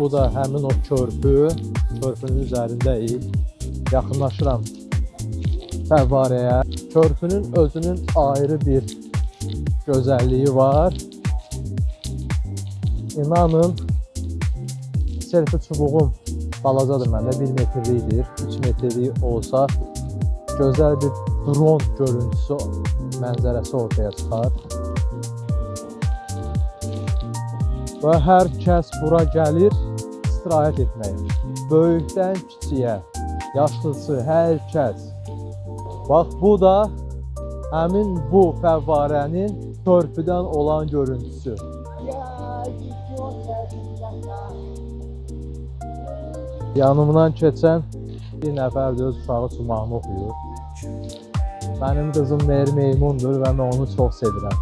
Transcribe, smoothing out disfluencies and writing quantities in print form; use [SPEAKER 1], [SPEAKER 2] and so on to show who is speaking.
[SPEAKER 1] Bu da həmin o körpü. Körpünün üzərindəyik. Yaxınlaşıram fəvvarəyə. Körpünün özünün ayrı bir gözəlliyi var. İnanın, selfie çubuğum balacadır məndə, 1 metrlikdir. 3 metrlik olsa gözəl bir drone görüntüsü, mənzərəsi ortaya çıxar. Və hər kəs bura gəlir istirahət etməyə. Böyükdən kiçiyə, yaşlısı, hər kəs. Bax, bu da həmin bu fəvvarənin körpüdən olan görüntüsü. Yanımdan keçən bir nəfər də öz uşağı çumağını oxuyur. Mənim qızım Meymundur və mən onu çox sevirəm.